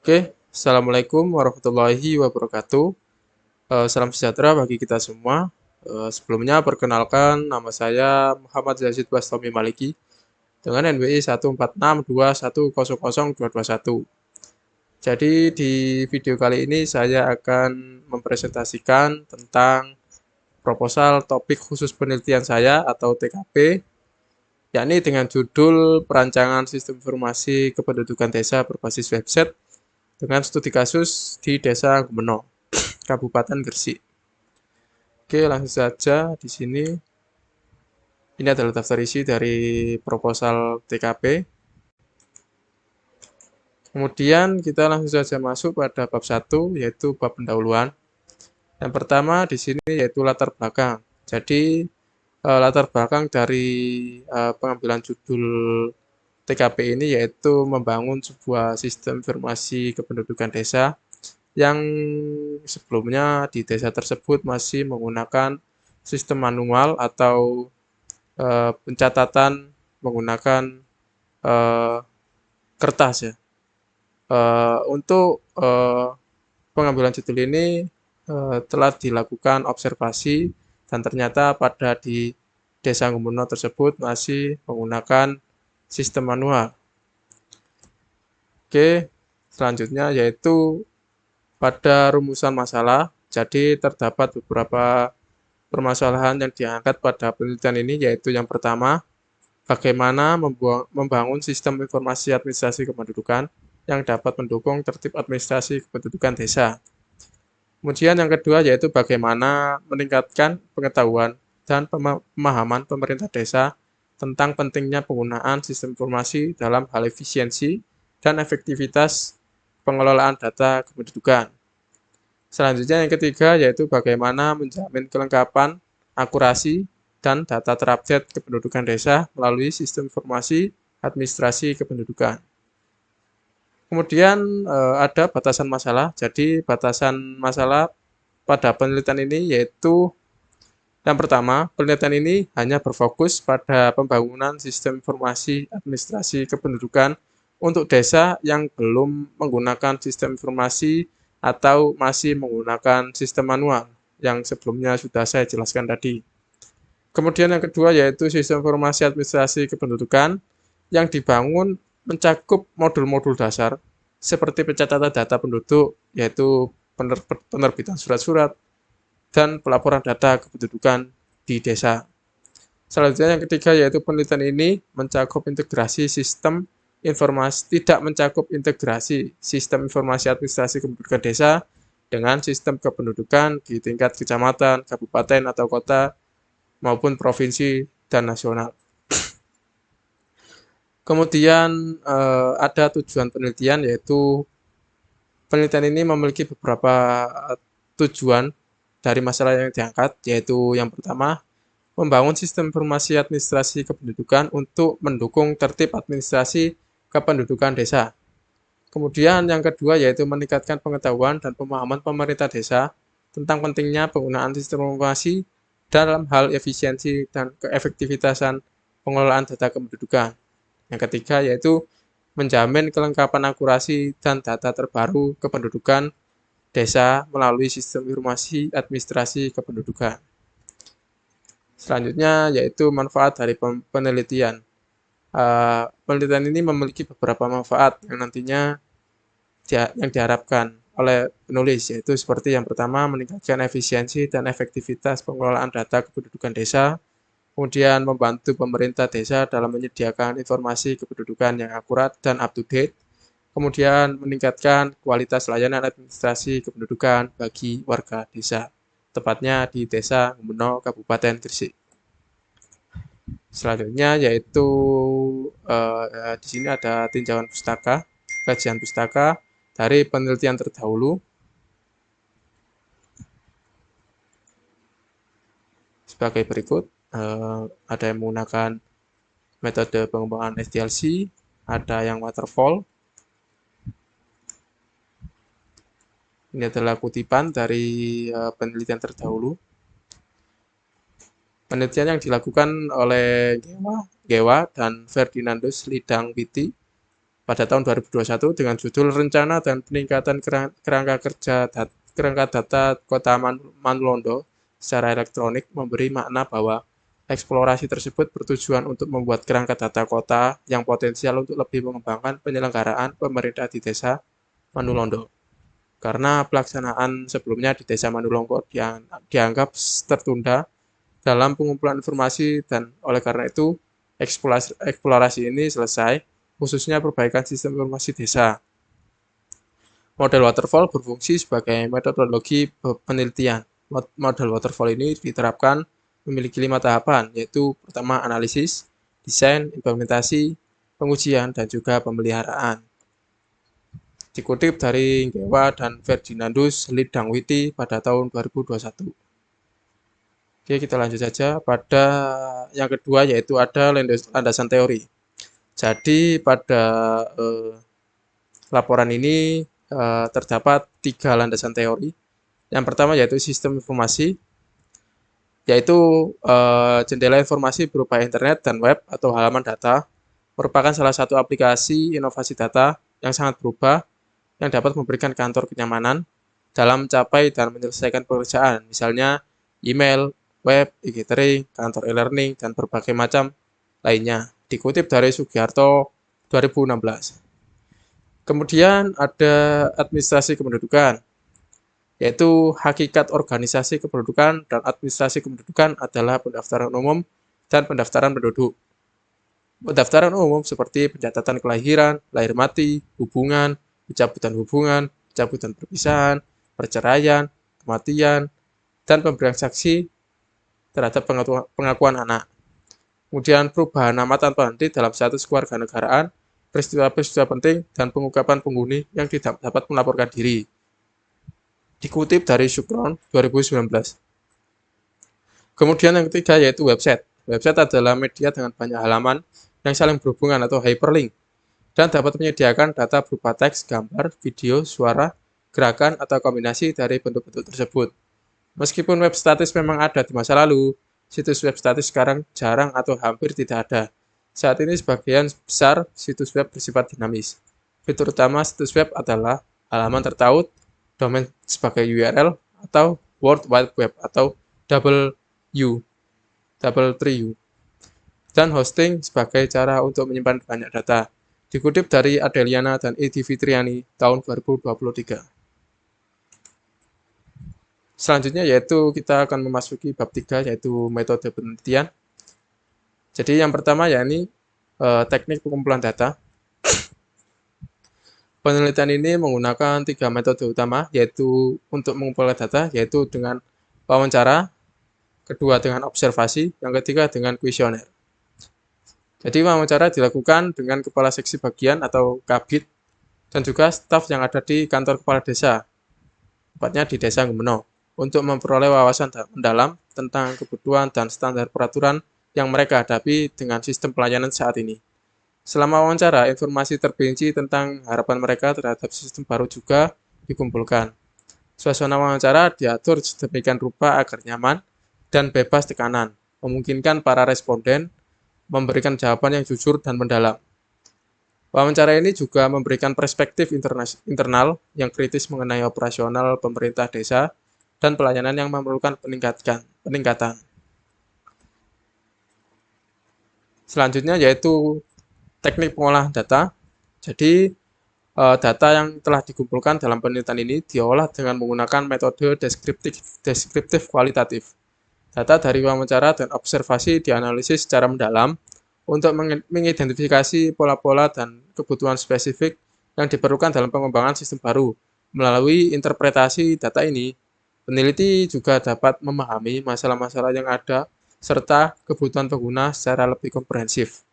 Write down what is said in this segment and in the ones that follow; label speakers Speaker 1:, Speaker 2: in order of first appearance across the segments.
Speaker 1: Oke, Assalamualaikum warahmatullahi wabarakatuh. Salam sejahtera bagi kita semua. Sebelumnya perkenalkan nama saya Muhammad Yazid Bastomi Maliki dengan NWI 14621000221. Jadi di video kali ini saya akan mempresentasikan tentang proposal topik khusus penelitian saya atau TKP, yakni dengan judul Perancangan Sistem Informasi Kependudukan Desa berbasis website dengan studi kasus di Desa Gumeno, Kabupaten Gresik. Oke, langsung saja di sini. Ini adalah daftar isi dari proposal TKP. Kemudian kita langsung saja masuk pada bab 1, yaitu bab pendahuluan. Yang pertama di sini yaitu latar belakang. Jadi latar belakang dari pengambilan judul TKP ini yaitu membangun sebuah sistem informasi kependudukan desa yang sebelumnya di desa tersebut masih menggunakan sistem manual atau pencatatan menggunakan eh, kertas ya. Untuk pengambilan judul ini telah dilakukan observasi dan ternyata pada di Desa Gumeno tersebut masih menggunakan sistem manual. Oke, selanjutnya yaitu pada rumusan masalah. Jadi terdapat beberapa permasalahan yang diangkat pada penelitian ini, yaitu yang pertama, bagaimana membangun sistem informasi administrasi kependudukan yang dapat mendukung tertib administrasi kependudukan desa. Kemudian yang kedua yaitu bagaimana meningkatkan pengetahuan dan pemahaman pemerintah desa tentang pentingnya penggunaan sistem informasi dalam hal efisiensi dan efektivitas pengelolaan data kependudukan. Selanjutnya yang ketiga yaitu bagaimana menjamin kelengkapan, akurasi, dan data terupdate kependudukan desa melalui sistem informasi administrasi kependudukan. Kemudian ada batasan masalah. Jadi batasan masalah pada penelitian ini yaitu yang pertama, penelitian ini hanya berfokus pada pembangunan sistem informasi administrasi kependudukan untuk desa yang belum menggunakan sistem informasi atau masih menggunakan sistem manual yang sebelumnya sudah saya jelaskan tadi. Kemudian yang kedua yaitu sistem informasi administrasi kependudukan yang dibangun mencakup modul-modul dasar seperti pencatatan data penduduk, yaitu penerbitan surat-surat, dan pelaporan data kependudukan di desa. Selanjutnya yang ketiga yaitu penelitian ini mencakup integrasi sistem informasi, tidak mencakup integrasi sistem informasi administrasi kependudukan desa dengan sistem kependudukan di tingkat kecamatan, kabupaten atau kota maupun provinsi dan nasional. Kemudian ada tujuan penelitian yaitu penelitian ini memiliki beberapa tujuan dari masalah yang diangkat, yaitu yang pertama, membangun sistem informasi administrasi kependudukan untuk mendukung tertib administrasi kependudukan desa. Kemudian yang kedua yaitu meningkatkan pengetahuan dan pemahaman pemerintah desa tentang pentingnya penggunaan sistem informasi dalam hal efisiensi dan keefektivitasan pengelolaan data kependudukan. Yang ketiga yaitu menjamin kelengkapan akurasi dan data terbaru kependudukan desa melalui sistem informasi administrasi kependudukan. Selanjutnya yaitu manfaat dari penelitian. Penelitian ini memiliki beberapa manfaat yang nantinya yang diharapkan oleh penulis, yaitu seperti yang pertama meningkatkan efisiensi dan efektivitas pengelolaan data kependudukan desa, kemudian membantu pemerintah desa dalam menyediakan informasi kependudukan yang akurat dan up to date, kemudian meningkatkan kualitas layanan administrasi kependudukan bagi warga desa, tepatnya di Desa Gumeno, Kabupaten Gresik. Selanjutnya yaitu di sini ada tinjauan pustaka, kajian pustaka dari penelitian terdahulu. Sebagai berikut, ada yang menggunakan metode pengembangan SDLC, ada yang waterfall. Ini adalah kutipan dari penelitian terdahulu. Penelitian yang dilakukan oleh Gewa dan Ferdinandus Lidang Piti pada tahun 2021 dengan judul Rencana dan Peningkatan Kerangka Data Kota Manulondo secara elektronik, memberi makna bahwa eksplorasi tersebut bertujuan untuk membuat kerangka data kota yang potensial untuk lebih mengembangkan penyelenggaraan pemerintah di Desa Manulondo. Karena pelaksanaan sebelumnya di Desa Manulondo dianggap tertunda dalam pengumpulan informasi, dan oleh karena itu eksplorasi ini selesai, khususnya perbaikan sistem informasi desa. Model waterfall berfungsi sebagai metodologi penelitian. Model waterfall ini diterapkan memiliki 5 tahapan, yaitu pertama analisis, desain, implementasi, pengujian, dan juga pemeliharaan. Dikutip dari Nggewa dan Ferdinandus Lidangwiti pada tahun 2021. Oke, kita lanjut saja pada yang kedua, yaitu ada landasan teori. Jadi pada laporan ini terdapat 3 landasan teori. Yang pertama yaitu sistem informasi, yaitu jendela informasi berupa internet dan web atau halaman data, merupakan salah satu aplikasi inovasi data yang sangat berubah, yang dapat memberikan kantor kenyamanan dalam mencapai dan menyelesaikan pekerjaan, misalnya email, web, e-gathering, kantor e-learning, dan berbagai macam lainnya. Dikutip dari Sugiarto 2016. Kemudian ada administrasi kependudukan, yaitu hakikat organisasi kependudukan dan administrasi kependudukan adalah pendaftaran umum dan pendaftaran penduduk. Pendaftaran umum seperti pencatatan kelahiran, lahir mati, hubungan, pencabutan perpisahan, perceraian, kematian, dan pemberian saksi terhadap pengakuan anak. Kemudian perubahan nama tanpa henti dalam status kewarganegaraan, peristiwa-peristiwa penting, dan pengungkapan penghuni yang tidak dapat melaporkan diri. Dikutip dari Sukron 2019. Kemudian yang ketiga yaitu website. Website adalah media dengan banyak halaman yang saling berhubungan atau hyperlink, dan dapat menyediakan data berupa teks, gambar, video, suara, gerakan, atau kombinasi dari bentuk-bentuk tersebut. Meskipun web statis memang ada di masa lalu, situs web statis sekarang jarang atau hampir tidak ada. Saat ini sebagian besar situs web bersifat dinamis. Fitur utama situs web adalah halaman tertaut, domain sebagai URL, atau World Wide Web atau WU, dan hosting sebagai cara untuk menyimpan banyak data. Dikutip dari Adeliana dan Edi Fitriani tahun 2023. Selanjutnya yaitu kita akan memasuki bab 3, yaitu metode penelitian. Jadi yang pertama yakni teknik pengumpulan data. Penelitian ini menggunakan 3 metode utama, yaitu untuk mengumpulkan data, yaitu dengan wawancara, kedua dengan observasi, yang ketiga dengan kuesioner. Jadi wawancara dilakukan dengan kepala seksi bagian atau kabid dan juga staf yang ada di kantor kepala desa, tepatnya di Desa Gumeno, untuk memperoleh wawasan mendalam tentang kebutuhan dan standar peraturan yang mereka hadapi dengan sistem pelayanan saat ini. Selama wawancara, informasi terperinci tentang harapan mereka terhadap sistem baru juga dikumpulkan. Suasana wawancara diatur sedemikian rupa agar nyaman dan bebas tekanan, memungkinkan para responden memberikan jawaban yang jujur dan mendalam. Wawancara ini juga memberikan perspektif internal yang kritis mengenai operasional pemerintah desa dan pelayanan yang memerlukan peningkatan. Selanjutnya yaitu teknik pengolahan data. Jadi data yang telah dikumpulkan dalam penelitian ini diolah dengan menggunakan metode deskriptif kualitatif. Data dari wawancara dan observasi dianalisis secara mendalam untuk mengidentifikasi pola-pola dan kebutuhan spesifik yang diperlukan dalam pengembangan sistem baru. Melalui interpretasi data ini, peneliti juga dapat memahami masalah-masalah yang ada serta kebutuhan pengguna secara lebih komprehensif.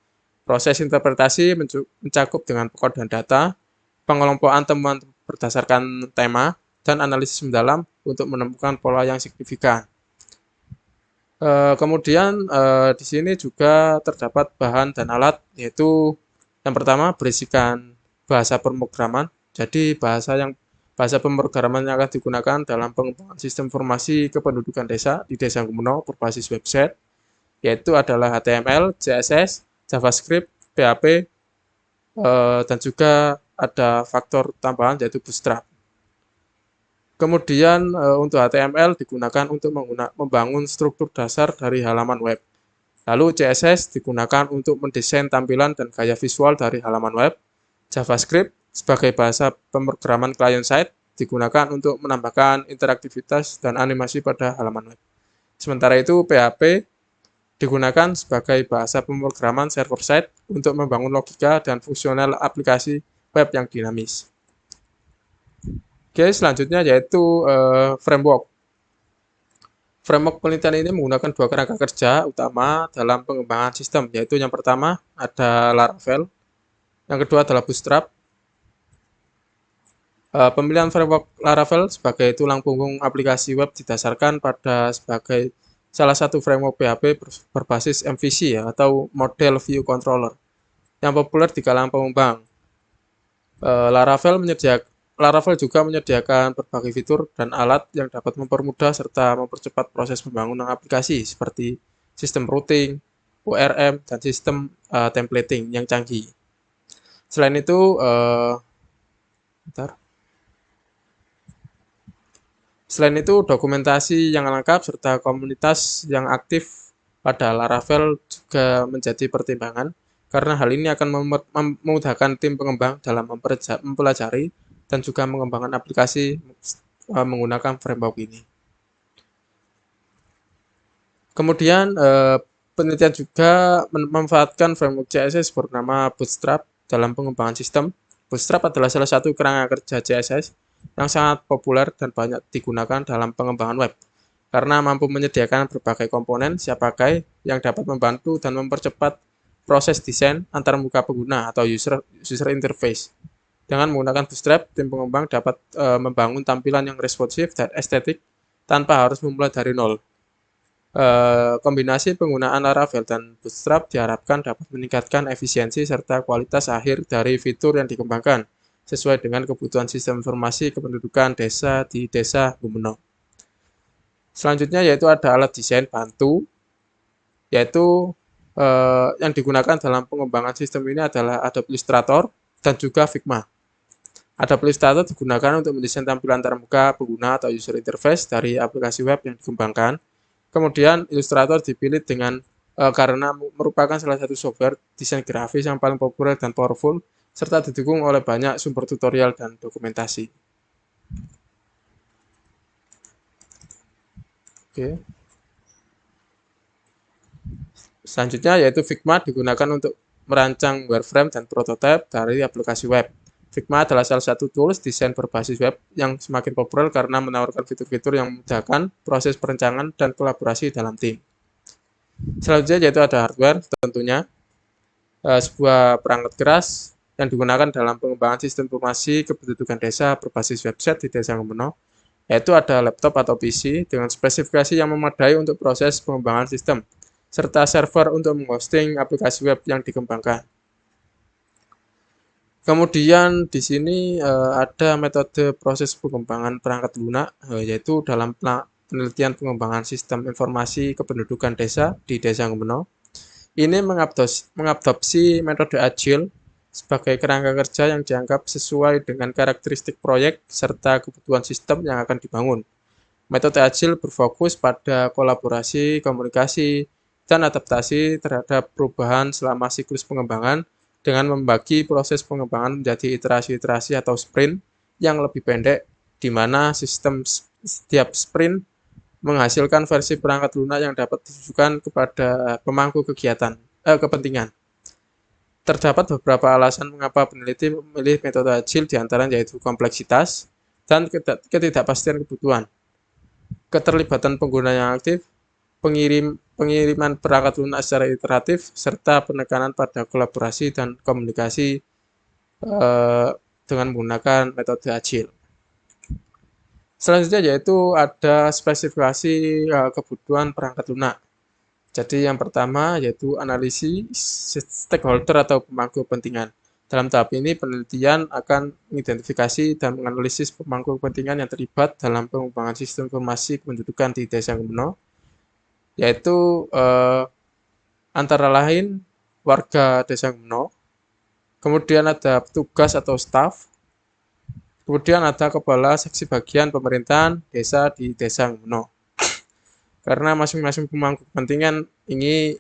Speaker 1: Proses interpretasi mencakup dengan pengkodean data, pengelompokan temuan berdasarkan tema, dan analisis mendalam untuk menemukan pola yang signifikan. Kemudian di sini juga terdapat bahan dan alat, yaitu yang pertama berisikan bahasa pemrograman. Jadi bahasa pemrograman yang akan digunakan dalam pengembangan sistem informasi kependudukan desa di Desa Gumeno berbasis website, yaitu adalah HTML, CSS, JavaScript, PHP, dan juga ada faktor tambahan yaitu Bootstrap. Kemudian untuk HTML digunakan untuk membangun struktur dasar dari halaman web. Lalu CSS digunakan untuk mendesain tampilan dan gaya visual dari halaman web. JavaScript sebagai bahasa pemrograman client-side digunakan untuk menambahkan interaktivitas dan animasi pada halaman web. Sementara itu PHP digunakan sebagai bahasa pemrograman server-side untuk membangun logika dan fungsional aplikasi web yang dinamis. Oke, selanjutnya yaitu framework. Framework penelitian ini menggunakan dua kerangka kerja utama dalam pengembangan sistem, yaitu yang pertama ada Laravel, yang kedua adalah Bootstrap. Pemilihan framework Laravel sebagai tulang punggung aplikasi web didasarkan pada sebagai salah satu framework PHP berbasis MVC ya, atau Model View Controller yang populer di kalangan pengembang. Laravel juga menyediakan berbagai fitur dan alat yang dapat mempermudah serta mempercepat proses pembangunan aplikasi seperti sistem routing, ORM, dan sistem templating yang canggih. Selain itu, dokumentasi yang lengkap serta komunitas yang aktif pada Laravel juga menjadi pertimbangan karena hal ini akan memudahkan tim pengembang dalam mempelajari dan juga mengembangkan aplikasi menggunakan framework ini. Kemudian penelitian juga memanfaatkan framework CSS bernama Bootstrap dalam pengembangan sistem. Bootstrap adalah salah satu kerangka kerja CSS yang sangat populer dan banyak digunakan dalam pengembangan web karena mampu menyediakan berbagai komponen siap pakai yang dapat membantu dan mempercepat proses desain antar muka pengguna atau user interface. Dengan menggunakan Bootstrap, tim pengembang dapat membangun tampilan yang responsif dan estetik tanpa harus memulai dari nol. Kombinasi penggunaan Laravel dan Bootstrap diharapkan dapat meningkatkan efisiensi serta kualitas akhir dari fitur yang dikembangkan sesuai dengan kebutuhan sistem informasi kependudukan desa di Desa Gumeno. Selanjutnya yaitu ada alat desain bantu, yaitu yang digunakan dalam pengembangan sistem ini adalah Adobe Illustrator dan juga Figma. Adobe Illustrator digunakan untuk mendesain tampilan termuka pengguna atau user interface dari aplikasi web yang dikembangkan. Kemudian Illustrator dipilih karena merupakan salah satu software desain grafis yang paling populer dan powerful, serta didukung oleh banyak sumber tutorial dan dokumentasi. Oke. Selanjutnya yaitu Figma digunakan untuk merancang wireframe dan prototipe dari aplikasi web. Figma adalah salah satu tools desain berbasis web yang semakin populer karena menawarkan fitur-fitur yang memudahkan proses perencanaan dan kolaborasi dalam tim. Selanjutnya yaitu ada hardware, tentunya sebuah perangkat keras yang digunakan dalam pengembangan sistem informasi kependudukan desa berbasis website di Desa Gumeno, yaitu ada laptop atau PC dengan spesifikasi yang memadai untuk proses pengembangan sistem, serta server untuk menghosting aplikasi web yang dikembangkan. Kemudian di sini ada metode proses pengembangan perangkat lunak, yaitu dalam penelitian pengembangan sistem informasi kependudukan desa di Desa Gumeno. Ini mengadopsi metode agile sebagai kerangka kerja yang dianggap sesuai dengan karakteristik proyek serta kebutuhan sistem yang akan dibangun. Metode agile berfokus pada kolaborasi, komunikasi, dan adaptasi terhadap perubahan selama siklus pengembangan dengan membagi proses pengembangan menjadi iterasi-iterasi atau sprint yang lebih pendek, di mana setiap sprint menghasilkan versi perangkat lunak yang dapat ditujukan kepada pemangku kepentingan. Terdapat beberapa alasan mengapa peneliti memilih metode agile, diantaranya yaitu kompleksitas dan ketidakpastian kebutuhan, keterlibatan pengguna yang aktif, pengiriman perangkat lunak secara iteratif, serta penekanan pada kolaborasi dan komunikasi dengan menggunakan metode agile. Selanjutnya yaitu ada spesifikasi kebutuhan perangkat lunak. Jadi yang pertama yaitu analisis stakeholder atau pemangku kepentingan. Dalam tahap ini penelitian akan mengidentifikasi dan menganalisis pemangku kepentingan yang terlibat dalam pengembangan sistem informasi kependudukan di Desa Gumeno, yaitu antara lain warga Desa Gumeno, Kemudian ada petugas atau staf. Kemudian ada kepala seksi bagian pemerintahan desa di Desa Nguno. Karena masing-masing pemangku kepentingan ini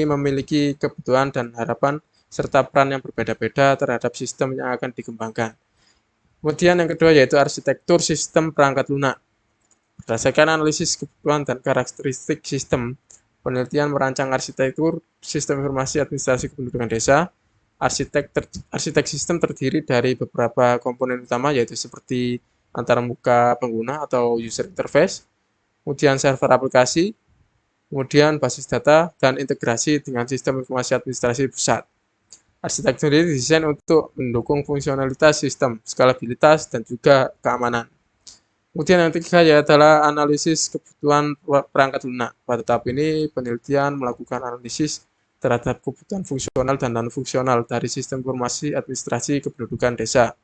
Speaker 1: memiliki kebutuhan dan harapan serta peran yang berbeda-beda terhadap sistem yang akan dikembangkan. Kemudian yang kedua yaitu arsitektur sistem perangkat lunak. Berdasarkan analisis kebutuhan dan karakteristik sistem, penelitian merancang arsitektur sistem informasi administrasi kependudukan desa. Arsitek sistem terdiri dari beberapa komponen utama yaitu seperti antarmuka pengguna atau user interface, kemudian server aplikasi, kemudian basis data, dan integrasi dengan sistem informasi administrasi pusat. Arsitektur ini didesain untuk mendukung fungsionalitas sistem, skalabilitas, dan juga keamanan. Kemudian yang ketiga adalah analisis kebutuhan perangkat lunak. Pada tahap ini, penelitian melakukan analisis terhadap kebutuhan fungsional dan non-fungsional dari sistem informasi administrasi kependudukan desa.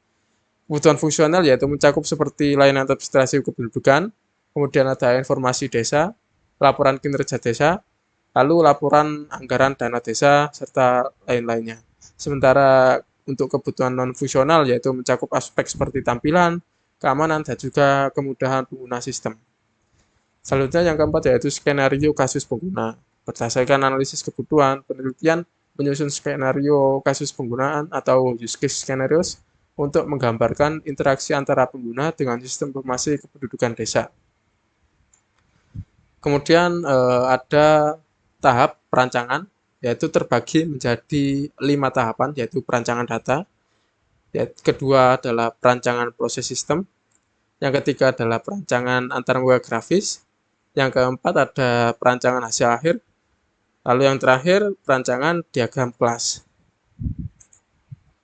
Speaker 1: Kebutuhan fungsional yaitu mencakup seperti layanan administrasi kependudukan, kemudian ada informasi desa, laporan kinerja desa, lalu laporan anggaran dana desa, serta lain-lainnya. Sementara untuk kebutuhan non-fungsional yaitu mencakup aspek seperti tampilan, keamanan, dan juga kemudahan pengguna sistem. Selanjutnya yang keempat yaitu skenario kasus pengguna. Berdasarkan analisis kebutuhan, penelitian menyusun skenario kasus penggunaan atau use case scenarios untuk menggambarkan interaksi antara pengguna dengan sistem informasi kependudukan desa. Kemudian ada tahap perancangan, yaitu terbagi menjadi 5 tahapan, yaitu perancangan data. Yang kedua adalah perancangan proses sistem. Yang ketiga adalah perancangan antarmuka grafis. Yang keempat ada perancangan hasil akhir. Lalu yang terakhir perancangan diagram kelas.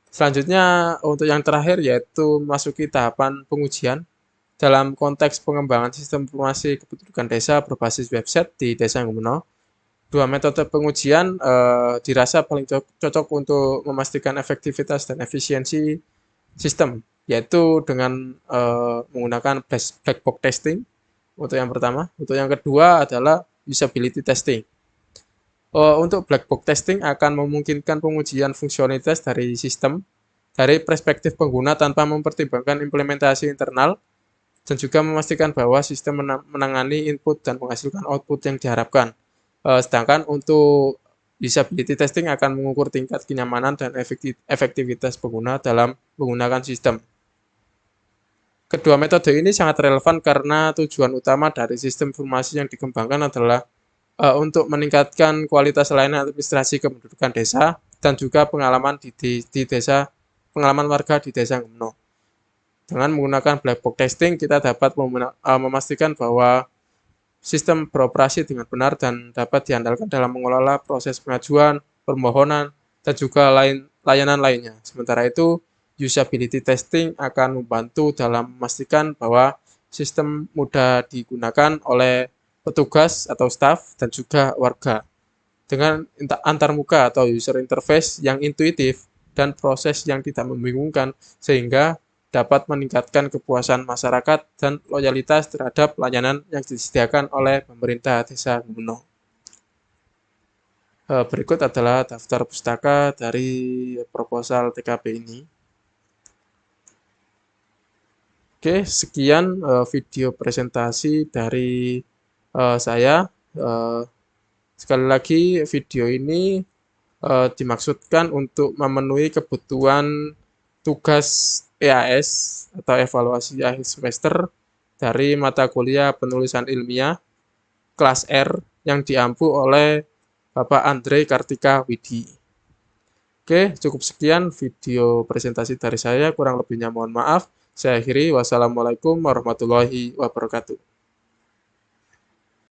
Speaker 1: Selanjutnya untuk yang terakhir yaitu memasuki tahapan pengujian dalam konteks pengembangan sistem informasi kependudukan desa berbasis website di Desa Nguno. Dua metode pengujian dirasa paling cocok untuk memastikan efektivitas dan efisiensi sistem, yaitu dengan menggunakan black box testing untuk yang pertama. Untuk yang kedua adalah usability testing. Untuk black box testing akan memungkinkan pengujian fungsionalitas dari sistem dari perspektif pengguna tanpa mempertimbangkan implementasi internal dan juga memastikan bahwa sistem menangani input dan menghasilkan output yang diharapkan. Sedangkan untuk usability testing akan mengukur tingkat kenyamanan dan efektivitas pengguna dalam menggunakan sistem. Kedua metode ini sangat relevan karena tujuan utama dari sistem informasi yang dikembangkan adalah untuk meningkatkan kualitas layanan administrasi kependudukan desa dan juga pengalaman pengalaman warga di Desa Nguno. Dengan menggunakan black box testing, kita dapat memastikan bahwa sistem beroperasi dengan benar dan dapat diandalkan dalam mengelola proses pengajuan, permohonan, dan juga layanan lainnya. Sementara itu, usability testing akan membantu dalam memastikan bahwa sistem mudah digunakan oleh petugas atau staf dan juga warga dengan antarmuka atau user interface yang intuitif dan proses yang tidak membingungkan sehingga dapat meningkatkan kepuasan masyarakat dan loyalitas terhadap layanan yang disediakan oleh pemerintah Desa Nguno. Berikut adalah daftar pustaka dari proposal TKP ini. Oke, sekian video presentasi dari saya. Sekali lagi video ini dimaksudkan untuk memenuhi kebutuhan tugas EAS atau evaluasi akhir semester dari mata kuliah penulisan ilmiah kelas R yang diampu oleh Bapak Andre Kartika Widi. Oke, cukup sekian video presentasi dari saya, kurang lebihnya mohon maaf. Saya akhiri, wassalamualaikum warahmatullahi wabarakatuh.